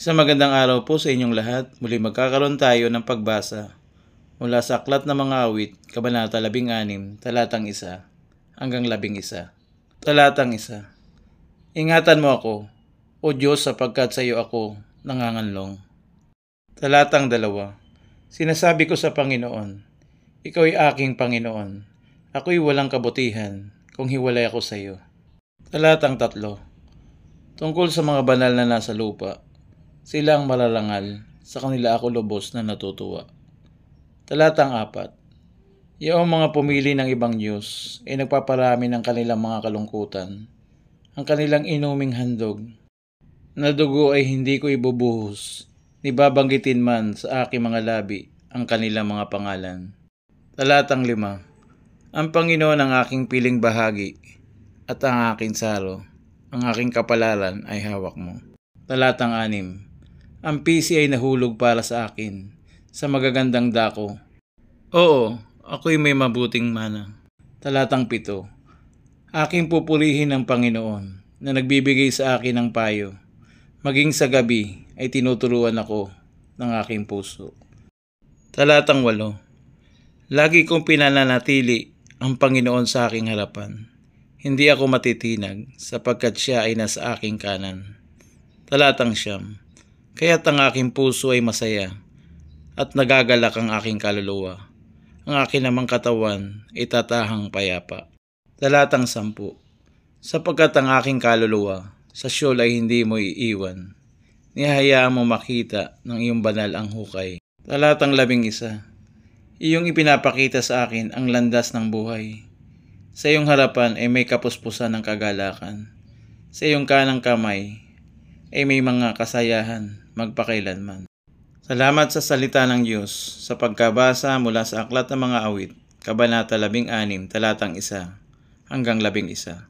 Isang magandang araw po sa inyong lahat. Muli magkakaroon tayo ng pagbasa mula sa Aklat ng Mga Awit, Kabanata 16, Talatang 1 hanggang 11. Talatang 1. Ingatan mo ako, O Diyos, sapagkat sa iyo ako nanganganlong. Talatang 2. Sinasabi ko sa Panginoon, Ikaw ay aking Panginoon. Ako'y walang kabutihan kung hiwalay ako sa iyo. Talatang 3. Tungkol sa mga banal na nasa lupa, sila ang malalangal, sa kanila ako lubos na natutuwa. Talatang 4. Iyong mga pumili ng ibang Diyos ay nagpaparami ng kanilang mga kalungkutan. Ang kanilang inuming handog na dugo ay hindi ko ibubuhos, ni babanggitin man sa aking mga labi ang kanilang mga pangalan. Talatang 5. Ang Panginoon ang aking piling bahagi at ang aking saro, ang aking kapalaran ay hawak mo. Talatang 6. Ang pisi ay nahulog para sa akin sa magagandang dako. Oo, ako'y may mabuting mana. Talatang 7. Aking pupurihin ng Panginoon na nagbibigay sa akin ng payo. Maging sa gabi ay tinuturuan ako ng aking puso. Talatang 8. Lagi kong pinananatili ang Panginoon sa aking harapan. Hindi ako matitinag sapagkat siya ay nasa aking kanan. Talatang 9. Kaya't ang aking puso ay masaya at nagagalak ang aking kaluluwa. Ang aking namang katawan ay tatahang payapa. Talatang 10. Sapagkat ang aking kaluluwa sa Sheol ay hindi mo iiwan. Nihayaan mo makita ng iyong banal ang hukay. Talatang 11. Iyong ipinapakita sa akin ang landas ng buhay. Sa iyong harapan ay may kapuspusan ng kagalakan. Sa iyong kanang kamay ay may mga kasayahan magpakailanman. Salamat sa salita ng Diyos sa pagkabasa mula sa Aklat ng Mga Awit, Kabanata 16, Talatang 1 hanggang 11.